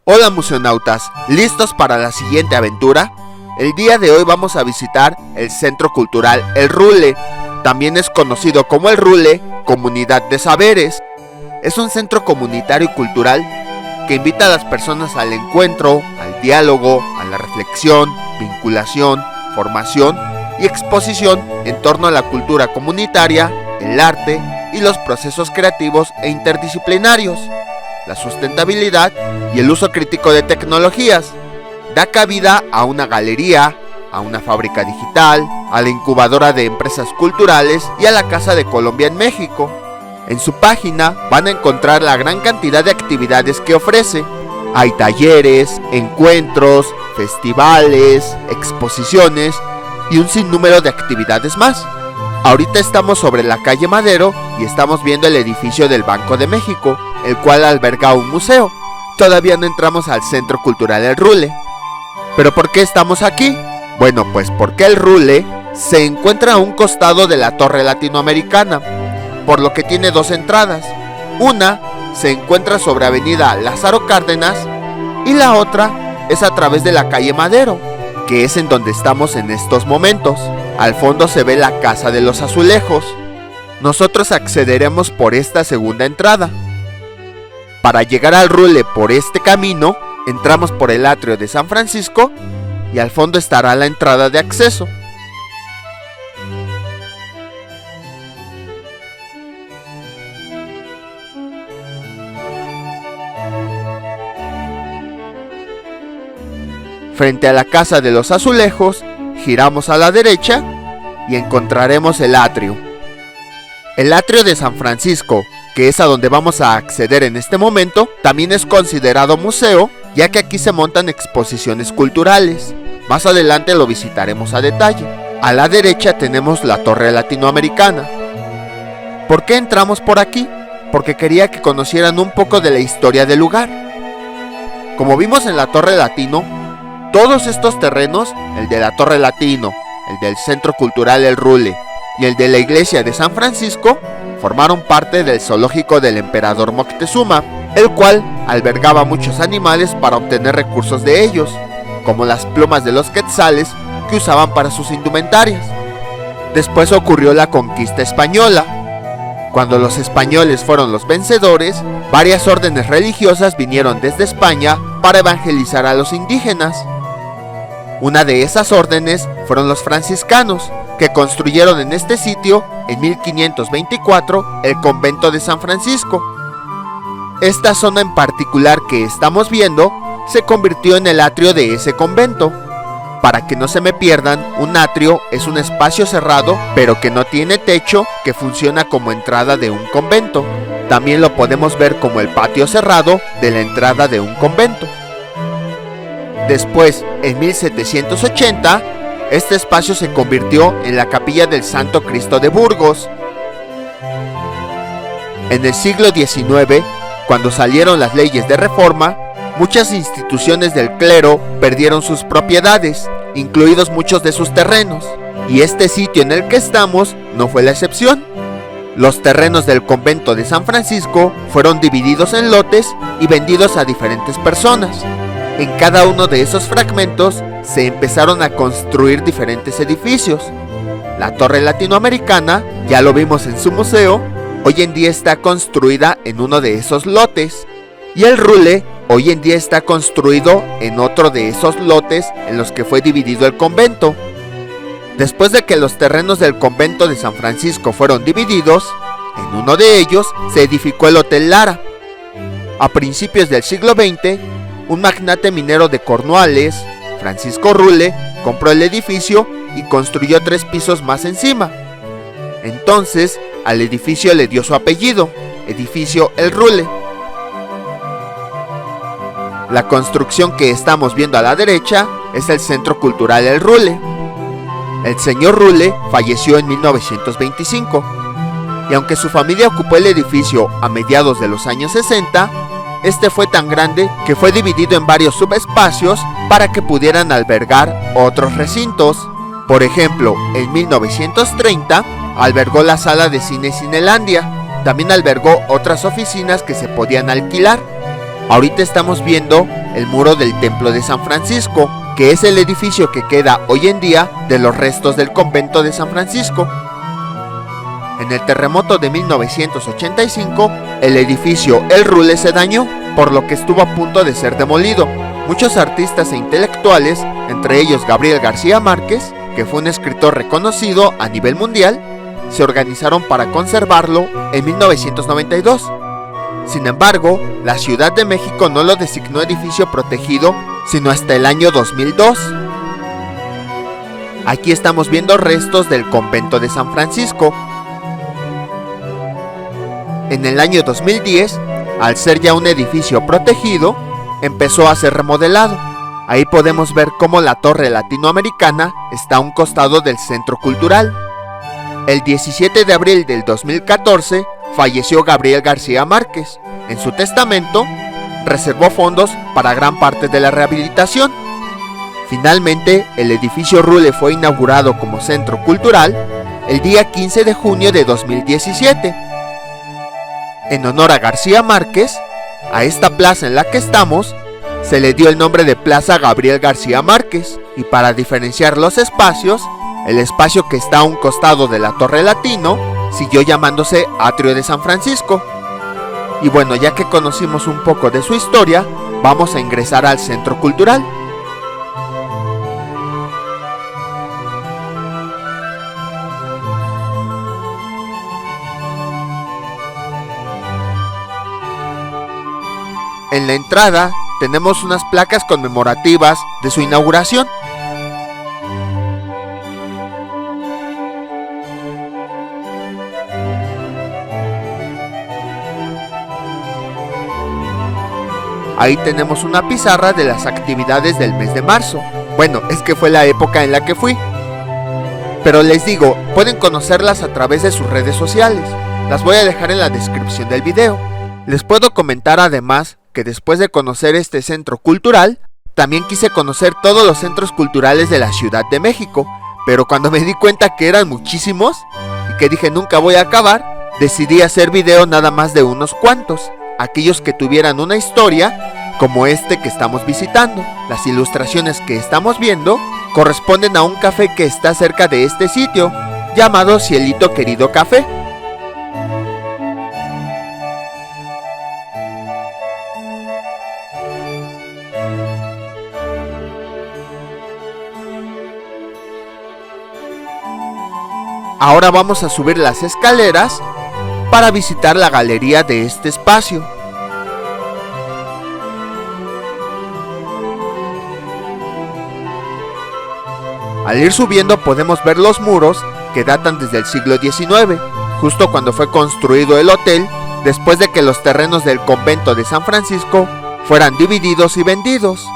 Hola museonautas, ¿listos para la siguiente aventura? El día de hoy vamos a visitar el Centro Cultural El Rule. También es conocido como El Rule, Comunidad de Saberes. Es un centro comunitario y cultural que invita a las personas al encuentro, al diálogo, a la reflexión, vinculación, formación y exposición en torno a la cultura comunitaria, el arte y los procesos creativos e interdisciplinarios, la sustentabilidad y el uso crítico de tecnologías. Da cabida a una galería, a una fábrica digital, a la incubadora de empresas culturales y a la Casa de Colombia en México. En su página van a encontrar la gran cantidad de actividades que ofrece. Hay talleres, encuentros, festivales, exposiciones y un sinnúmero de actividades más. Ahorita estamos sobre la calle Madero y estamos viendo el edificio del Banco de México, el cual alberga un museo. Todavía no entramos al Centro Cultural El Rule. ¿Pero por qué estamos aquí? Bueno, pues porque El Rule se encuentra a un costado de la Torre Latinoamericana, por lo que tiene dos entradas. Una se encuentra sobre Avenida Lázaro Cárdenas y la otra es a través de la calle Madero, que es en donde estamos en estos momentos. Al fondo se ve la Casa de los Azulejos. Nosotros accederemos por esta segunda entrada. Para llegar al Rule por este camino, entramos por el atrio de San Francisco y al fondo estará la entrada de acceso. Frente a la Casa de los Azulejos, giramos a la derecha y encontraremos el atrio. El atrio de San Francisco, que es a donde vamos a acceder en este momento, también es considerado museo, ya que aquí se montan exposiciones culturales. Más adelante lo visitaremos a detalle. A la derecha tenemos la Torre Latinoamericana. ¿Por qué entramos por aquí? Porque quería que conocieran un poco de la historia del lugar. Como vimos en la Torre Latino, todos estos terrenos, el de la Torre Latino, el del Centro Cultural El Rule y el de la Iglesia de San Francisco, formaron parte del zoológico del emperador Moctezuma, el cual albergaba muchos animales para obtener recursos de ellos, como las plumas de los quetzales que usaban para sus indumentarias. Después ocurrió la conquista española. Cuando los españoles fueron los vencedores, varias órdenes religiosas vinieron desde España para evangelizar a los indígenas. Una de esas órdenes fueron los franciscanos, que construyeron en este sitio, en 1524, el convento de San Francisco. Esta zona en particular que estamos viendo se convirtió en el atrio de ese convento. Para que no se me pierdan, un atrio es un espacio cerrado, pero que no tiene techo, que funciona como entrada de un convento. También lo podemos ver como el patio cerrado de la entrada de un convento. Después, en 1780, este espacio se convirtió en la capilla del Santo Cristo de Burgos. En el siglo XIX, cuando salieron las leyes de reforma, muchas instituciones del clero perdieron sus propiedades, incluidos muchos de sus terrenos, y este sitio en el que estamos no fue la excepción. Los terrenos del convento de San Francisco fueron divididos en lotes y vendidos a diferentes personas. En cada uno de esos fragmentos se empezaron a construir diferentes edificios. La Torre Latinoamericana, ya lo vimos en su museo, hoy en día está construida en uno de esos lotes. Y el Rule hoy en día está construido en otro de esos lotes en los que fue dividido el convento. Después de que los terrenos del convento de San Francisco fueron divididos, en uno de ellos se edificó el Hotel Lara. A principios del siglo XX, un magnate minero de Cornualles, Francisco Rule, compró el edificio y construyó 3 pisos más encima. Entonces, al edificio le dio su apellido, Edificio El Rule. La construcción que estamos viendo a la derecha es el Centro Cultural El Rule. El señor Rule falleció en 1925, y aunque su familia ocupó el edificio a mediados de los años 60, este fue tan grande que fue dividido en varios subespacios para que pudieran albergar otros recintos. Por ejemplo, en 1930 albergó la sala de cine Cinelandia. También albergó otras oficinas que se podían alquilar. Ahorita estamos viendo el muro del Templo de San Francisco, que es el edificio que queda hoy en día de los restos del convento de San Francisco. En el terremoto de 1985, el edificio El Rule se dañó, por lo que estuvo a punto de ser demolido. Muchos artistas e intelectuales, entre ellos Gabriel García Márquez, que fue un escritor reconocido a nivel mundial, se organizaron para conservarlo en 1992. Sin embargo, la Ciudad de México no lo designó edificio protegido sino hasta el año 2002. Aquí estamos viendo restos del convento de San Francisco. En el año 2010, al ser ya un edificio protegido, empezó a ser remodelado. Ahí podemos ver cómo la torre latinoamericana está a un costado del centro cultural. El 17 de abril del 2014 falleció Gabriel García Márquez. En su testamento, reservó fondos para gran parte de la rehabilitación. Finalmente, el edificio Rule fue inaugurado como centro cultural el día 15 de junio de 2017. En honor a García Márquez, a esta plaza en la que estamos, se le dio el nombre de Plaza Gabriel García Márquez, y para diferenciar los espacios, el espacio que está a un costado de la Torre Latino siguió llamándose Atrio de San Francisco. Y bueno, ya que conocimos un poco de su historia, vamos a ingresar al centro cultural. En la entrada tenemos unas placas conmemorativas de su inauguración. Ahí tenemos una pizarra de las actividades del mes de marzo. Bueno, es que fue la época en la que fui. Pero les digo, pueden conocerlas a través de sus redes sociales. Las voy a dejar en la descripción del video. Les puedo comentar además que después de conocer este centro cultural, también quise conocer todos los centros culturales de la Ciudad de México. Pero cuando me di cuenta que eran muchísimos y que dije nunca voy a acabar, decidí hacer video nada más de unos cuantos. Aquellos que tuvieran una historia como este que estamos visitando. Las ilustraciones que estamos viendo corresponden a un café que está cerca de este sitio, llamado Cielito Querido Café. Ahora vamos a subir las escaleras para visitar la galería de este espacio. Al ir subiendo podemos ver los muros que datan desde el siglo XIX, justo cuando fue construido el hotel, después de que los terrenos del convento de San Francisco fueran divididos y vendidos.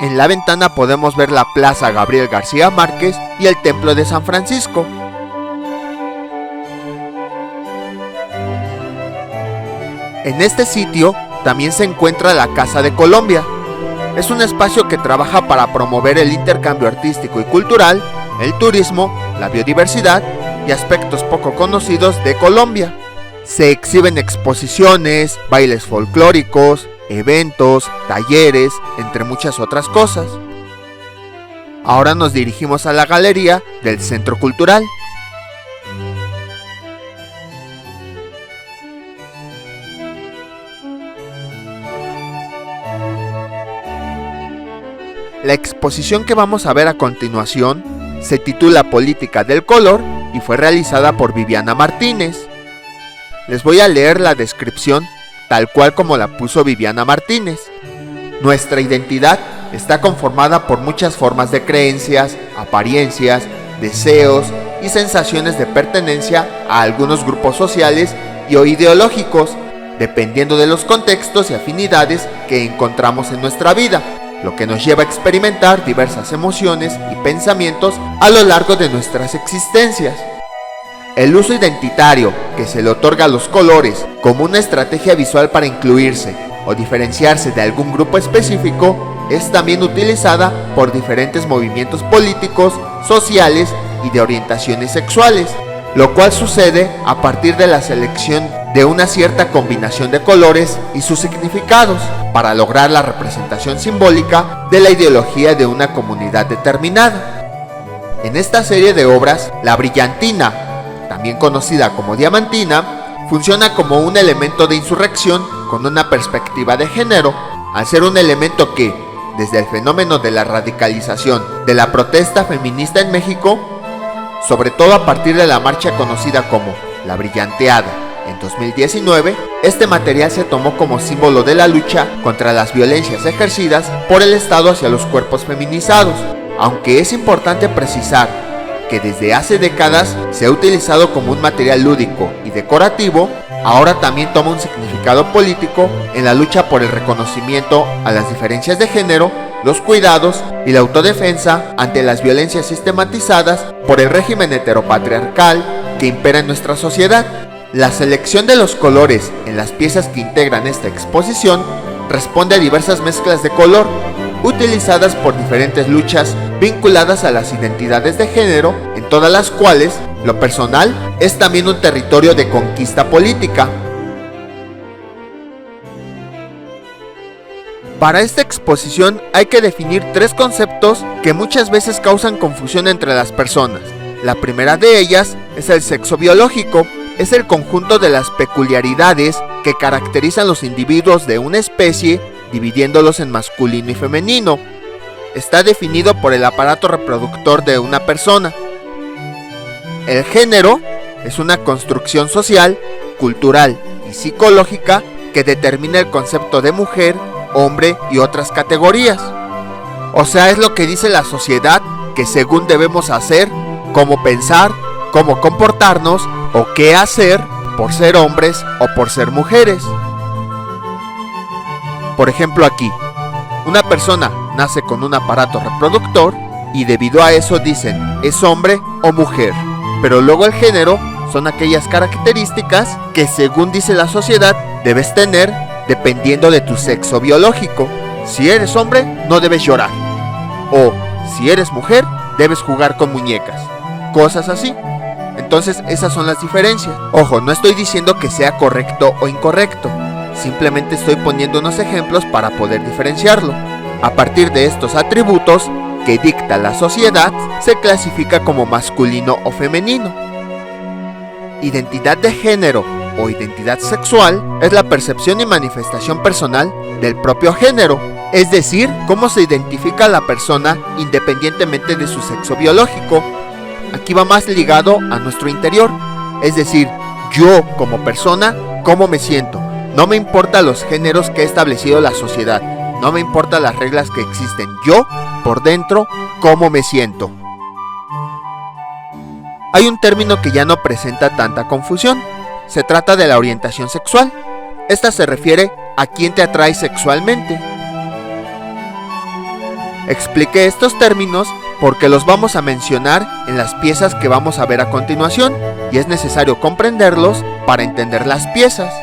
En la ventana podemos ver la Plaza Gabriel García Márquez y el Templo de San Francisco. En este sitio también se encuentra la Casa de Colombia. Es un espacio que trabaja para promover el intercambio artístico y cultural, el turismo, la biodiversidad y aspectos poco conocidos de Colombia. Se exhiben exposiciones, bailes folclóricos, eventos, talleres, entre muchas otras cosas. Ahora nos dirigimos a la galería del Centro Cultural. La exposición que vamos a ver a continuación se titula Política del Color y fue realizada por Viviana Martínez. Les voy a leer la descripción tal cual como la puso Viviana Martínez. Nuestra identidad está conformada por muchas formas de creencias, apariencias, deseos y sensaciones de pertenencia a algunos grupos sociales y o ideológicos, dependiendo de los contextos y afinidades que encontramos en nuestra vida, lo que nos lleva a experimentar diversas emociones y pensamientos a lo largo de nuestras existencias. El uso identitario que se le otorga a los colores como una estrategia visual para incluirse o diferenciarse de algún grupo específico es también utilizada por diferentes movimientos políticos, sociales y de orientaciones sexuales, lo cual sucede a partir de la selección de una cierta combinación de colores y sus significados para lograr la representación simbólica de la ideología de una comunidad determinada. En esta serie de obras, la brillantina, también conocida como diamantina, funciona como un elemento de insurrección con una perspectiva de género, al ser un elemento que, desde el fenómeno de la radicalización de la protesta feminista en México, sobre todo a partir de la marcha conocida como la Brillanteada en 2019, este material se tomó como símbolo de la lucha contra las violencias ejercidas por el Estado hacia los cuerpos feminizados, aunque es importante precisar que desde hace décadas se ha utilizado como un material lúdico y decorativo, ahora también toma un significado político en la lucha por el reconocimiento a las diferencias de género, los cuidados y la autodefensa ante las violencias sistematizadas por el régimen heteropatriarcal que impera en nuestra sociedad. La selección de los colores en las piezas que integran esta exposición responde a diversas mezclas de color utilizadas por diferentes luchas vinculadas a las identidades de género, en todas las cuales lo personal es también un territorio de conquista política. Para esta exposición hay que definir tres conceptos que muchas veces causan confusión entre las personas. La primera de ellas es el sexo biológico. Es el conjunto de las peculiaridades que caracterizan los individuos de una especie, dividiéndolos en masculino y femenino. Está definido por el aparato reproductor de una persona. El género es una construcción social, cultural y psicológica que determina el concepto de mujer, hombre y otras categorías. O sea, es lo que dice la sociedad que según debemos hacer, cómo pensar, cómo comportarnos o qué hacer por ser hombres o por ser mujeres. Por ejemplo aquí, una persona nace con un aparato reproductor y debido a eso dicen es hombre o mujer, pero luego el género son aquellas características que según dice la sociedad debes tener dependiendo de tu sexo biológico. Si eres hombre no debes llorar, o si eres mujer debes jugar con muñecas, cosas así. Entonces esas son las diferencias. Ojo, no estoy diciendo que sea correcto o incorrecto, simplemente estoy poniendo unos ejemplos para poder diferenciarlo. A partir de estos atributos que dicta la sociedad, se clasifica como masculino o femenino. Identidad de género o identidad sexual es la percepción y manifestación personal del propio género, es decir, cómo se identifica a la persona independientemente de su sexo biológico. Aquí va más ligado a nuestro interior, es decir, yo como persona, cómo me siento. No me importa los géneros que ha establecido la sociedad, no me importa las reglas que existen. Yo, por dentro, cómo me siento. Hay un término que ya no presenta tanta confusión. Se trata de la orientación sexual. Esta se refiere a quién te atrae sexualmente. Expliqué estos términos porque los vamos a mencionar en las piezas que vamos a ver a continuación y es necesario comprenderlos para entender las piezas.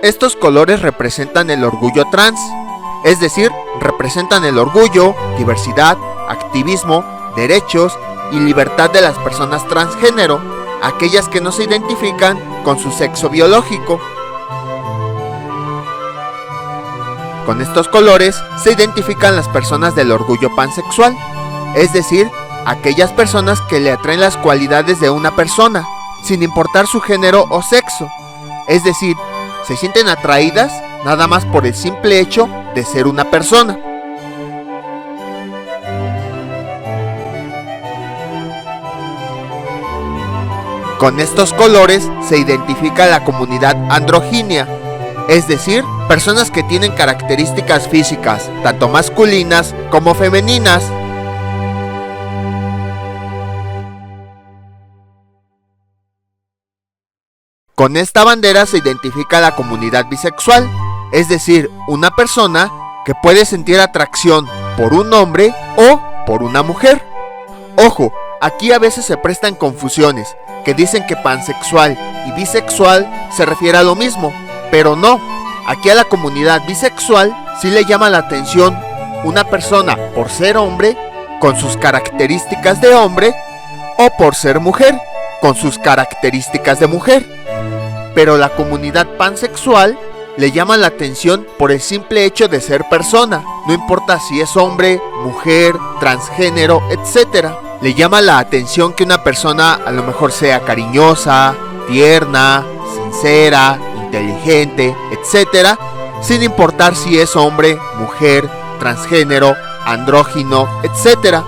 Estos colores representan el orgullo trans, es decir, representan el orgullo, diversidad, activismo, derechos y libertad de las personas transgénero, aquellas que no se identifican con su sexo biológico. Con estos colores se identifican las personas del orgullo pansexual, es decir, aquellas personas que le atraen las cualidades de una persona, sin importar su género o sexo, es decir, se sienten atraídas nada más por el simple hecho de ser una persona. Con estos colores se identifica la comunidad androgínea, es decir, personas que tienen características físicas, tanto masculinas como femeninas. Con esta bandera se identifica la comunidad bisexual, es decir, una persona que puede sentir atracción por un hombre o por una mujer. Ojo, aquí a veces se prestan confusiones, que dicen que pansexual y bisexual se refiere a lo mismo, pero no. Aquí a la comunidad bisexual sí le llama la atención una persona por ser hombre con sus características de hombre, o por ser mujer, con sus características de mujer. Pero la comunidad pansexual le llama la atención por el simple hecho de ser persona, no importa si es hombre, mujer, transgénero, etc. Le llama la atención que una persona a lo mejor sea cariñosa, tierna, sincera, inteligente, etc., sin importar si es hombre, mujer, transgénero, andrógino, etc.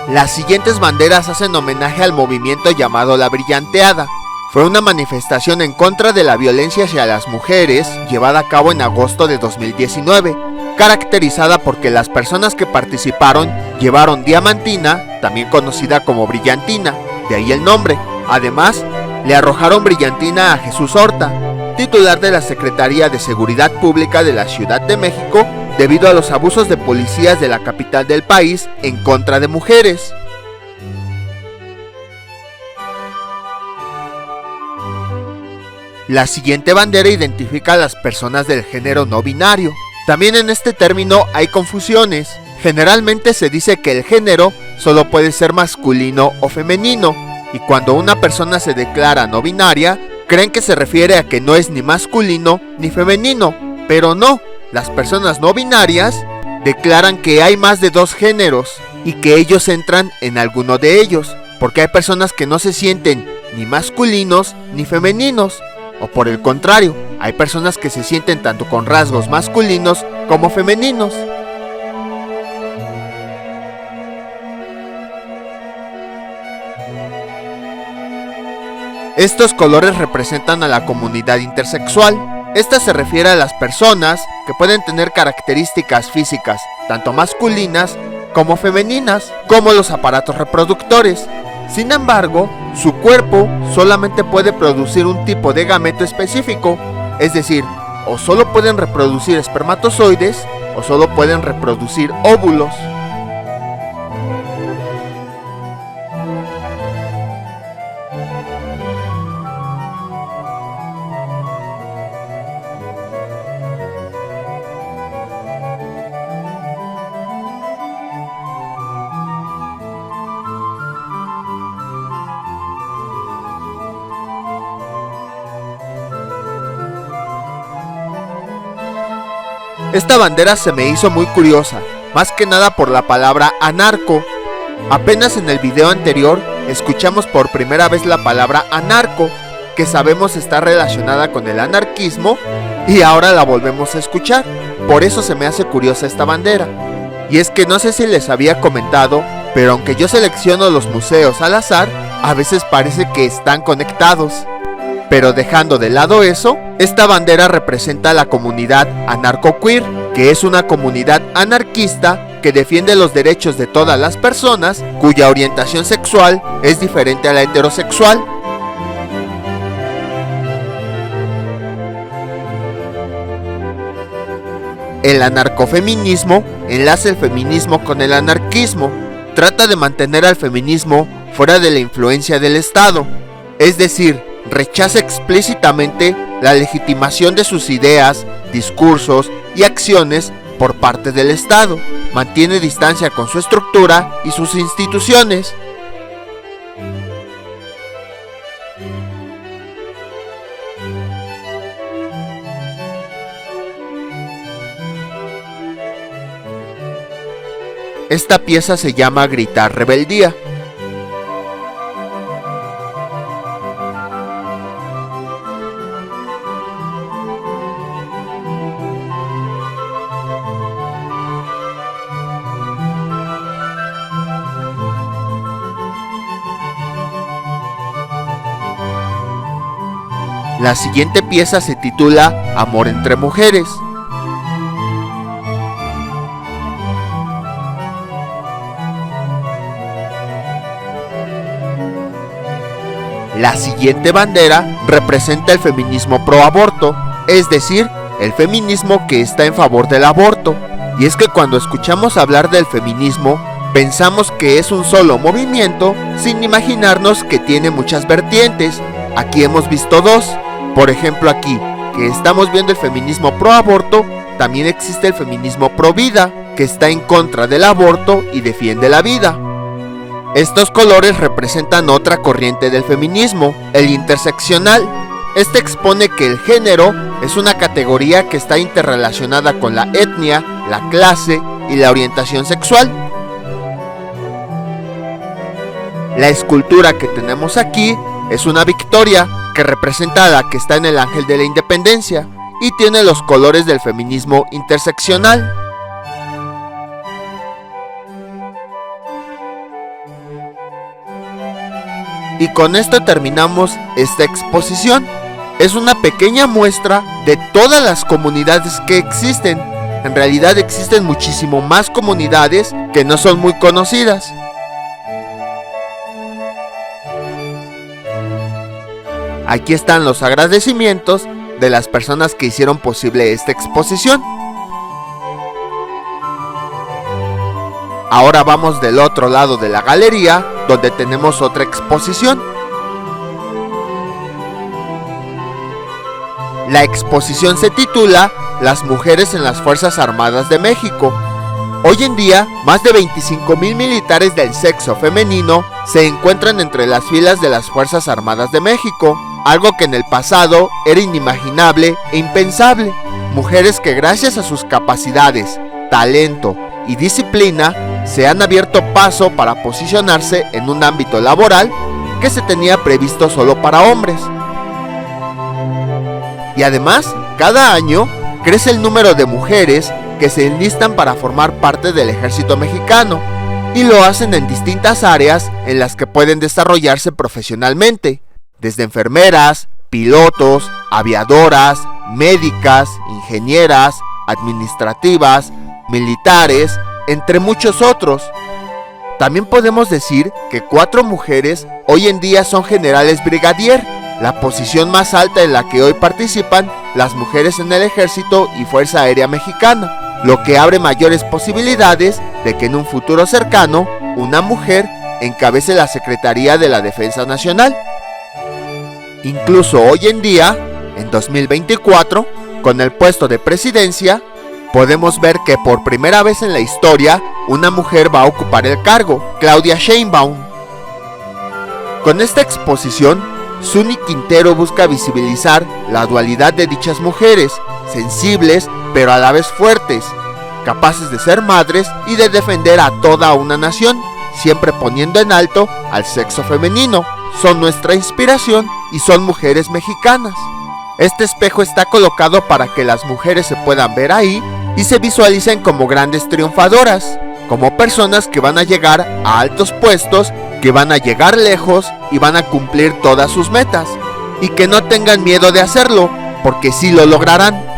Las siguientes banderas hacen homenaje al movimiento llamado La Brillanteada. Fue una manifestación en contra de la violencia hacia las mujeres llevada a cabo en agosto de 2019, caracterizada porque las personas que participaron llevaron diamantina, también conocida como brillantina, de ahí el nombre. Además, le arrojaron brillantina a Jesús Horta, titular de la Secretaría de Seguridad Pública de la Ciudad de México, debido a los abusos de policías de la capital del país en contra de mujeres. La siguiente bandera identifica a las personas del género no binario. También en este término hay confusiones. Generalmente se dice que el género solo puede ser masculino o femenino, y cuando una persona se declara no binaria, creen que se refiere a que no es ni masculino ni femenino, pero no. Las personas no binarias declaran que hay más de dos géneros y que ellos entran en alguno de ellos, porque hay personas que no se sienten ni masculinos ni femeninos, o por el contrario, hay personas que se sienten tanto con rasgos masculinos como femeninos. Estos colores representan a la comunidad intersexual. Esta se refiere a las personas que pueden tener características físicas, tanto masculinas como femeninas, como los aparatos reproductores. Sin embargo, su cuerpo solamente puede producir un tipo de gameto específico, es decir, o solo pueden reproducir espermatozoides o solo pueden reproducir óvulos. Esta bandera se me hizo muy curiosa, más que nada por la palabra anarco. Apenas en el video anterior escuchamos por primera vez la palabra anarco, que sabemos está relacionada con el anarquismo, y ahora la volvemos a escuchar. Por eso se me hace curiosa esta bandera. Y es que no sé si les había comentado, pero aunque yo selecciono los museos al azar, a veces parece que están conectados. Pero dejando de lado eso, esta bandera representa a la comunidad anarcoqueer, que es una comunidad anarquista que defiende los derechos de todas las personas cuya orientación sexual es diferente a la heterosexual. El anarcofeminismo enlaza el feminismo con el anarquismo. Trata de mantener al feminismo fuera de la influencia del Estado, es decir, rechaza explícitamente la legitimación de sus ideas, discursos y acciones por parte del Estado. Mantiene distancia con su estructura y sus instituciones. Esta pieza se llama Gritar Rebeldía. La siguiente pieza se titula Amor entre mujeres. La siguiente bandera representa el feminismo pro aborto, es decir, el feminismo que está en favor del aborto. Y es que cuando escuchamos hablar del feminismo, pensamos que es un solo movimiento, sin imaginarnos que tiene muchas vertientes. Aquí hemos visto dos. Por ejemplo, aquí, que estamos viendo el feminismo pro aborto, también existe el feminismo pro vida. que está en contra del aborto y defiende la vida. Estos colores representan otra corriente del feminismo, el interseccional. Este expone que el género es una categoría que está interrelacionada con la etnia, la clase y la orientación sexual. La escultura que tenemos aquí es una victoria que representa a la que está en el Ángel de la Independencia y tiene los colores del feminismo interseccional. Y con esto terminamos esta exposición. Es una pequeña muestra de todas las comunidades que existen. En realidad existen muchísimo más comunidades que no son muy conocidas. Aquí están los agradecimientos de las personas que hicieron posible esta exposición. Ahora vamos del otro lado de la galería, donde tenemos otra exposición. La exposición se titula Las mujeres en las Fuerzas Armadas de México. Hoy en día, más de 25,000 militares del sexo femenino se encuentran entre las filas de las Fuerzas Armadas de México, algo que en el pasado era inimaginable e impensable. Mujeres que gracias a sus capacidades, talento y disciplina se han abierto paso para posicionarse en un ámbito laboral que se tenía previsto solo para hombres. Y además, cada año crece el número de mujeres que se enlistan para formar parte del ejército mexicano y lo hacen en distintas áreas en las que pueden desarrollarse profesionalmente, desde enfermeras, pilotos, aviadoras, médicas, ingenieras, administrativas, militares, entre muchos otros. También podemos decir que 4 mujeres hoy en día son generales brigadier, la posición más alta en la que hoy participan las mujeres en el Ejército y Fuerza Aérea Mexicana, lo que abre mayores posibilidades de que en un futuro cercano una mujer encabece la Secretaría de la Defensa Nacional. Incluso hoy en día, en 2024, con el puesto de presidencia, podemos ver que por primera vez en la historia una mujer va a ocupar el cargo, Claudia Sheinbaum. Con esta exposición, Suni Quintero busca visibilizar la dualidad de dichas mujeres, sensibles pero a la vez fuertes, capaces de ser madres y de defender a toda una nación, siempre poniendo en alto al sexo femenino. Son nuestra inspiración y son mujeres mexicanas. Este espejo está colocado para que las mujeres se puedan ver ahí y se visualicen como grandes triunfadoras, como personas que van a llegar a altos puestos, que van a llegar lejos y van a cumplir todas sus metas, y que no tengan miedo de hacerlo, porque sí lo lograrán.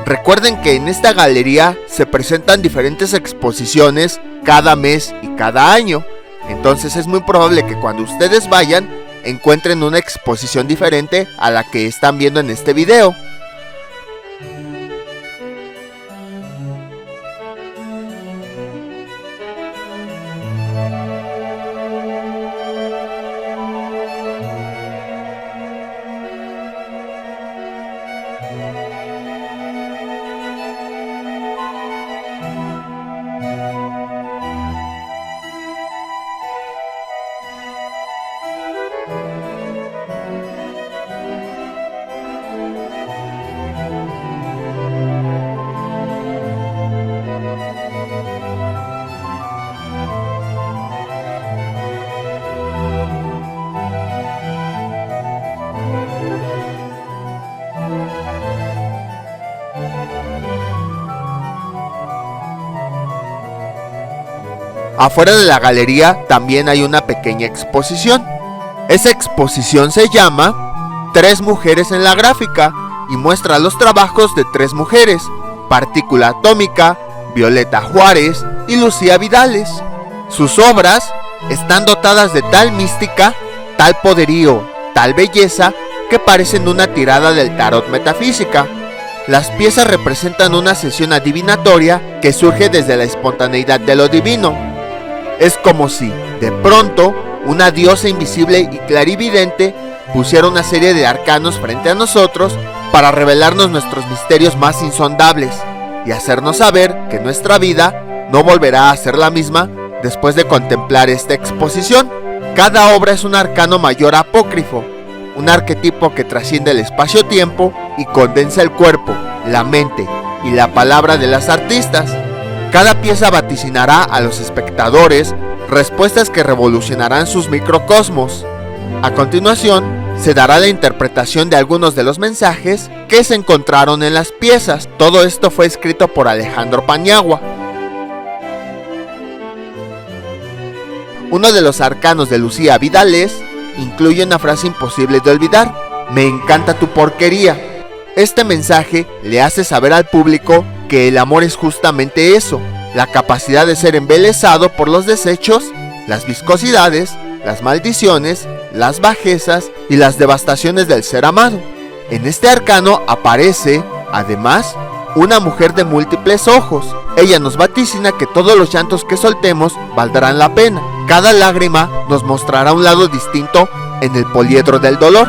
Recuerden que en esta galería se presentan diferentes exposiciones cada mes y cada año. Entonces es muy probable que cuando ustedes vayan encuentren una exposición diferente a la que están viendo en este video. Afuera de la galería también hay una pequeña exposición. Esa exposición se llama 3 mujeres en la gráfica y muestra los trabajos de 3 mujeres: Partícula Atómica, Violeta Juárez y Lucía Vidales. Sus obras están dotadas de tal mística, tal poderío, tal belleza, que parecen una tirada del tarot metafísica. Las piezas representan una sesión adivinatoria que surge desde la espontaneidad de lo divino. Es como si, de pronto, una diosa invisible y clarividente pusiera una serie de arcanos frente a nosotros para revelarnos nuestros misterios más insondables y hacernos saber que nuestra vida no volverá a ser la misma después de contemplar esta exposición. Cada obra es un arcano mayor apócrifo, un arquetipo que trasciende el espacio-tiempo y condensa el cuerpo, la mente y la palabra de las artistas. Cada pieza vaticinará a los espectadores respuestas que revolucionarán sus microcosmos. A continuación, se dará la interpretación de algunos de los mensajes que se encontraron en las piezas. Todo esto fue escrito por Alejandro Paniagua. Uno de los arcanos de Lucía Vidales incluye una frase imposible de olvidar: me encanta tu porquería. Este mensaje le hace saber al público que el amor es justamente eso, la capacidad de ser embelesado por los desechos, las viscosidades, las maldiciones, las bajezas y las devastaciones del ser amado. En este arcano aparece, además, una mujer de múltiples ojos. Ella nos vaticina que todos los llantos que soltemos valdrán la pena. Cada lágrima nos mostrará un lado distinto en el poliedro del dolor.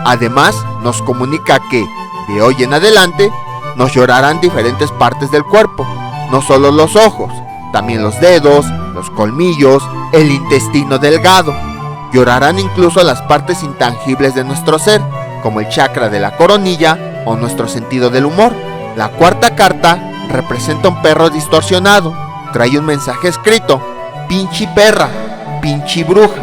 Además, nos comunica que, de hoy en adelante, nos llorarán diferentes partes del cuerpo, no solo los ojos, también los dedos, los colmillos, el intestino delgado. Llorarán incluso las partes intangibles de nuestro ser, como el chakra de la coronilla o nuestro sentido del humor. La cuarta carta representa un perro distorsionado. Trae un mensaje escrito: pinche perra, pinche bruja.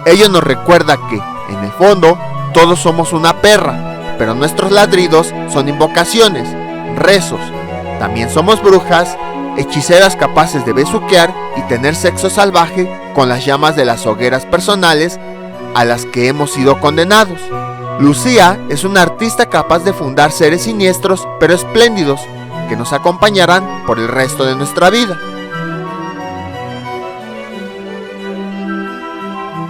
Ello nos recuerda que, en el fondo, todos somos una perra, pero nuestros ladridos son invocaciones, rezos. También somos brujas, hechiceras capaces de besuquear y tener sexo salvaje con las llamas de las hogueras personales a las que hemos sido condenados. Lucía es una artista capaz de fundar seres siniestros pero espléndidos que nos acompañarán por el resto de nuestra vida.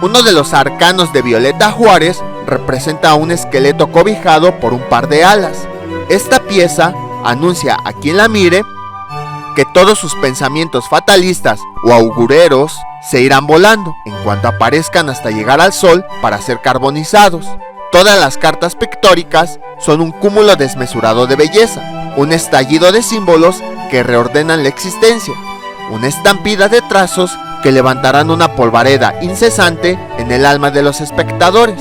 Uno de los arcanos de Violeta Juárez representa a un esqueleto cobijado por un par de alas. Esta pieza anuncia a quien la mire que todos sus pensamientos fatalistas o augureros se irán volando en cuanto aparezcan hasta llegar al sol para ser carbonizados. Todas las cartas pictóricas son un cúmulo desmesurado de belleza, un estallido de símbolos que reordenan la existencia, una estampida de trazos que levantarán una polvareda incesante en el alma de los espectadores.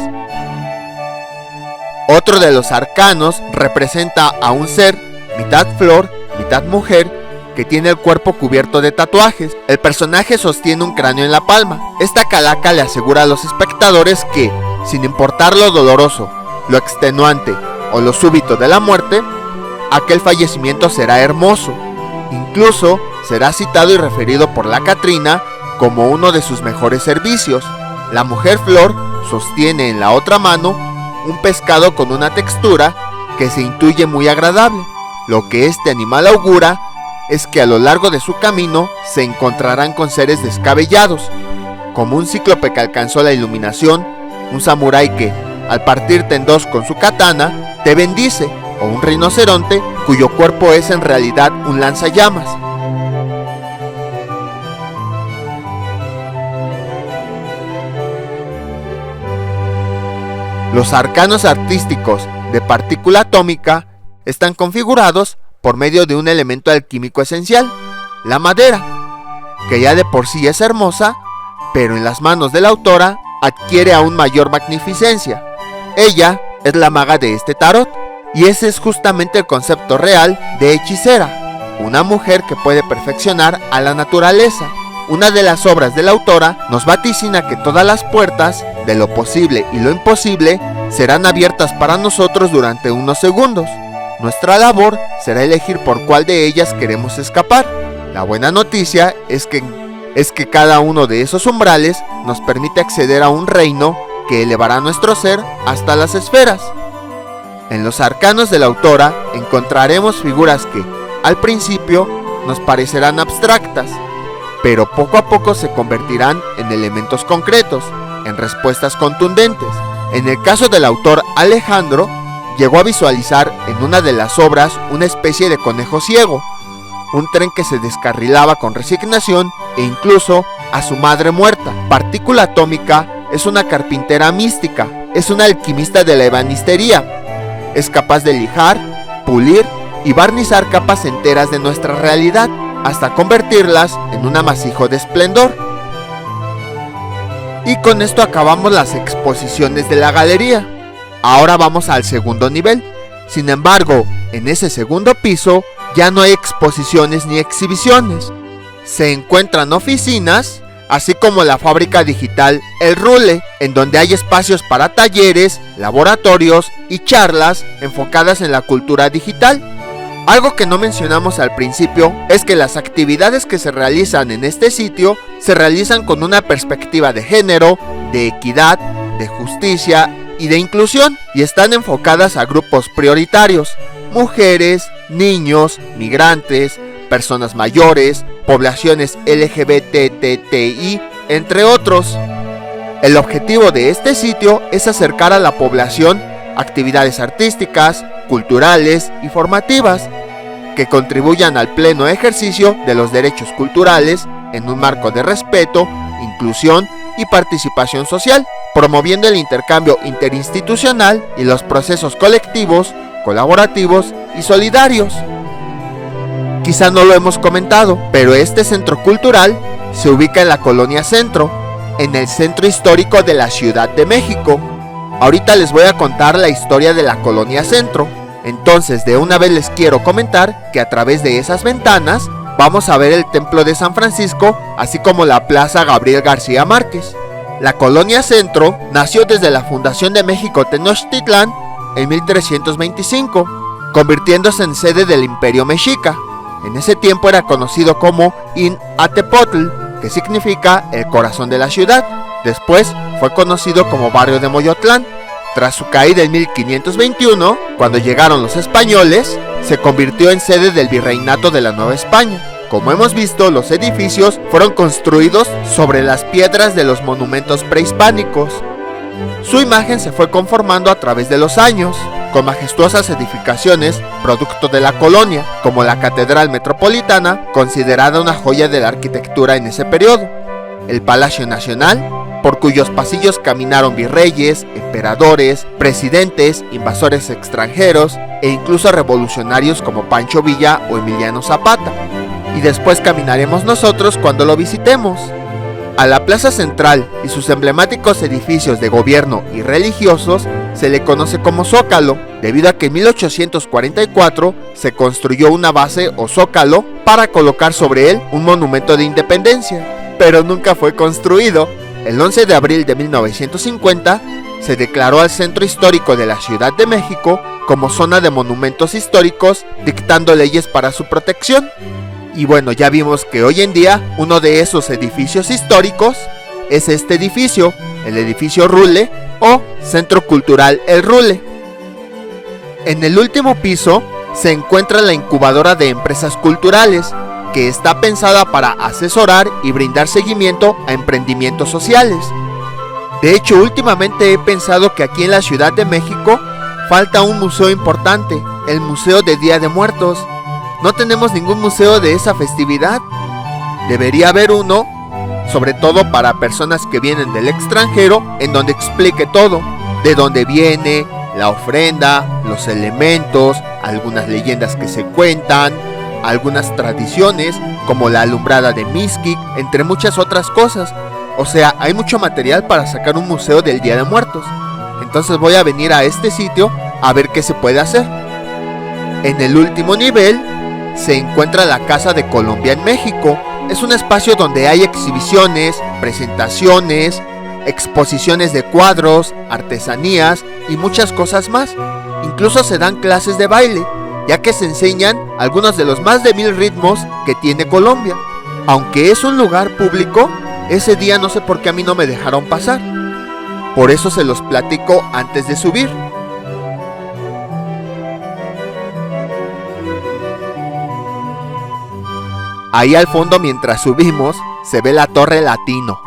Otro de los arcanos representa a un ser mitad flor, mitad mujer, que tiene el cuerpo cubierto de tatuajes. El personaje sostiene un cráneo en la palma. Esta calaca le asegura a los espectadores que, sin importar lo doloroso, lo extenuante o lo súbito de la muerte, aquel fallecimiento será hermoso. Incluso será citado y referido por la Catrina como uno de sus mejores servicios. La mujer flor sostiene en la otra mano un pescado con una textura que se intuye muy agradable. Lo que este animal augura es que a lo largo de su camino se encontrarán con seres descabellados, como un cíclope que alcanzó la iluminación, un samurái que, al partirte en dos con su katana, te bendice, o un rinoceronte cuyo cuerpo es en realidad un lanzallamas. Los arcanos artísticos de partícula atómica están configurados por medio de un elemento alquímico esencial, la madera, que ya de por sí es hermosa, pero en las manos de la autora adquiere aún mayor magnificencia. Ella es la maga de este tarot, y ese es justamente el concepto real de hechicera, una mujer que puede perfeccionar a la naturaleza. Una de las obras de la autora nos vaticina que todas las puertas de lo posible y lo imposible serán abiertas para nosotros durante unos segundos. Nuestra labor será elegir por cuál de ellas queremos escapar. La buena noticia es que cada uno de esos umbrales nos permite acceder a un reino que elevará nuestro ser hasta las esferas. En los arcanos de la autora encontraremos figuras que, al principio, nos parecerán abstractas, pero poco a poco se convertirán en elementos concretos, en respuestas contundentes. En el caso del autor Alejandro, llegó a visualizar en una de las obras una especie de conejo ciego, un tren que se descarrilaba con resignación e incluso a su madre muerta. Partícula Atómica es una carpintera mística, es una alquimista de la ebanistería. Es capaz de lijar, pulir y barnizar capas enteras de nuestra realidad, hasta convertirlas en un amasijo de esplendor. Y con esto acabamos las exposiciones de la galería. Ahora vamos al segundo nivel. Sin embargo, en ese segundo piso ya no hay exposiciones ni exhibiciones. Se encuentran oficinas, así como la fábrica digital El Rule, en donde hay espacios para talleres, laboratorios y charlas enfocadas en la cultura digital. Algo que no mencionamos al principio es que las actividades que se realizan en este sitio se realizan con una perspectiva de género, de equidad, de justicia y de inclusión, y están enfocadas a grupos prioritarios: mujeres, niños, migrantes, personas mayores, poblaciones LGBTTI, entre otros. El objetivo de este sitio es acercar a la población actividades artísticas, culturales y formativas que contribuyan al pleno ejercicio de los derechos culturales en un marco de respeto, inclusión y participación social, promoviendo el intercambio interinstitucional y los procesos colectivos, colaborativos y solidarios. Quizá no lo hemos comentado, pero este centro cultural se ubica en la Colonia Centro, en el centro histórico de la Ciudad de México. Ahorita les voy a contar la historia de la Colonia Centro. Entonces, de una vez les quiero comentar que a través de esas ventanas vamos a ver el Templo de San Francisco, así como la Plaza Gabriel García Márquez. La Colonia Centro nació desde la fundación de México Tenochtitlán en 1325, convirtiéndose en sede del Imperio Mexica. En ese tiempo era conocido como In-Atepotl, que significa el corazón de la ciudad. Después fue conocido como Barrio de Moyotlán. Tras su caída en 1521, cuando llegaron los españoles, se convirtió en sede del Virreinato de la Nueva España. Como hemos visto, los edificios fueron construidos sobre las piedras de los monumentos prehispánicos. Su imagen se fue conformando a través de los años, con majestuosas edificaciones producto de la colonia, como la Catedral Metropolitana, considerada una joya de la arquitectura en ese periodo, el Palacio Nacional, por cuyos pasillos caminaron virreyes, emperadores, presidentes, invasores extranjeros e incluso revolucionarios como Pancho Villa o Emiliano Zapata. Y después caminaremos nosotros cuando lo visitemos. A la Plaza Central y sus emblemáticos edificios de gobierno y religiosos se le conoce como Zócalo, debido a que en 1844 se construyó una base o zócalo para colocar sobre él un monumento de independencia, pero nunca fue construido. El 11 de abril de 1950 se declaró al centro histórico de la Ciudad de México como zona de monumentos históricos, dictando leyes para su protección. Y bueno, ya vimos que hoy en día uno de esos edificios históricos es este edificio, el edificio Rule o Centro Cultural El Rule. En el último piso se encuentra la incubadora de empresas culturales, que está pensada para asesorar y brindar seguimiento a emprendimientos sociales. De hecho, últimamente he pensado que aquí en la Ciudad de México falta un museo importante, el Museo de Día de Muertos. No tenemos ningún museo de esa festividad. Debería haber uno, sobre todo para personas que vienen del extranjero, en donde explique todo, de dónde viene, la ofrenda, los elementos, algunas leyendas que se cuentan, algunas tradiciones como la alumbrada de Mixquic, entre muchas otras cosas. O sea, hay mucho material para sacar un museo del Día de Muertos. Entonces voy a venir a este sitio a ver qué se puede hacer. En el último nivel se encuentra la Casa de Colombia en México. Es un espacio donde hay exhibiciones, presentaciones, exposiciones de cuadros, artesanías y muchas cosas más. Incluso se dan clases de baile, ya que se enseñan algunos de los más de 1000 ritmos que tiene Colombia. Aunque es un lugar público, ese día no sé por qué a mí no me dejaron pasar. Por eso se los platico antes de subir. Ahí al fondo, mientras subimos, se ve la Torre Latino.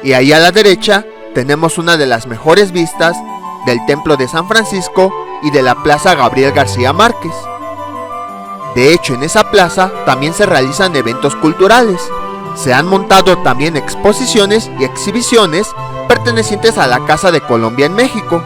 Y ahí a la derecha tenemos una de las mejores vistas del Templo de San Francisco y de la Plaza Gabriel García Márquez. De hecho, en esa plaza también se realizan eventos culturales. Se han montado también exposiciones y exhibiciones pertenecientes a la Casa de Colombia en México.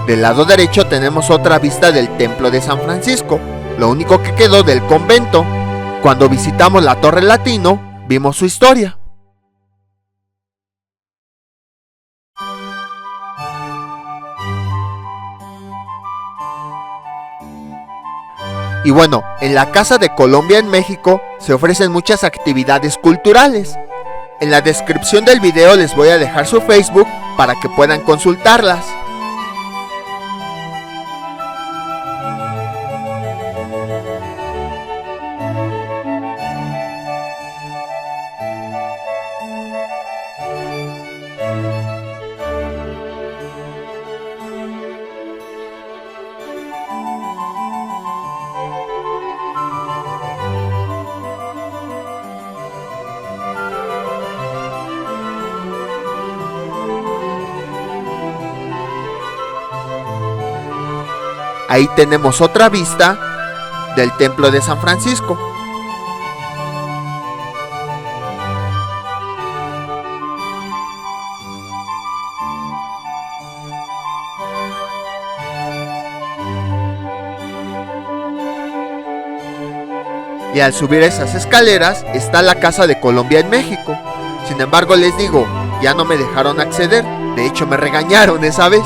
Del lado derecho tenemos otra vista del Templo de San Francisco, lo único que quedó del convento. Cuando visitamos la Torre Latino, vimos su historia. Y bueno, en la Casa de Colombia en México se ofrecen muchas actividades culturales. En la descripción del video les voy a dejar su Facebook para que puedan consultarlas. Ahí tenemos otra vista del Templo de San Francisco. Y al subir esas escaleras está la Casa de Colombia en México. Sin embargo, les digo, ya no me dejaron acceder. De hecho, me regañaron esa vez.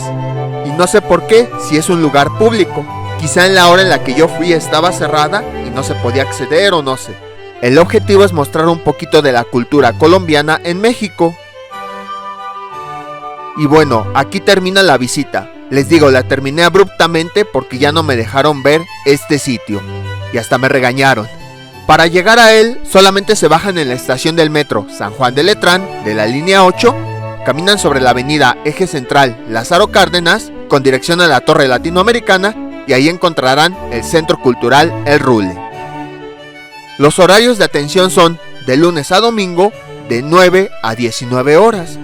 Y no sé por qué, si es un lugar público. Quizá en la hora en la que yo fui estaba cerrada y no se podía acceder o no sé. El objetivo es mostrar un poquito de la cultura colombiana en México. Y bueno, aquí termina la visita. Les digo, la terminé abruptamente porque ya no me dejaron ver este sitio. Y hasta me regañaron. Para llegar a él, solamente se bajan en la estación del metro San Juan de Letrán de la línea 8, caminan sobre la avenida Eje Central Lázaro Cárdenas con dirección a la Torre Latinoamericana y ahí encontrarán el Centro Cultural El Rule. Los horarios de atención son de lunes a domingo de 9 a 19 horas.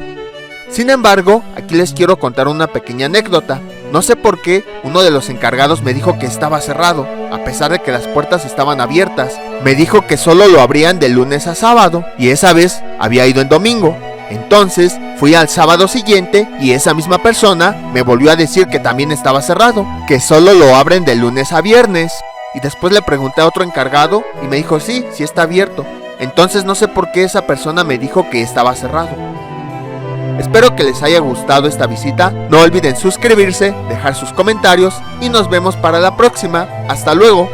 Sin embargo, aquí les quiero contar una pequeña anécdota. No sé por qué uno de los encargados me dijo que estaba cerrado, a pesar de que las puertas estaban abiertas. Me dijo que solo lo abrían de lunes a sábado y esa vez había ido en domingo. Entonces fui al sábado siguiente y esa misma persona me volvió a decir que también estaba cerrado, que solo lo abren de lunes a viernes. Y después le pregunté a otro encargado y me dijo sí está abierto. Entonces no sé por qué esa persona me dijo que estaba cerrado. Espero que les haya gustado esta visita. No olviden suscribirse, dejar sus comentarios y nos vemos para la próxima. Hasta luego.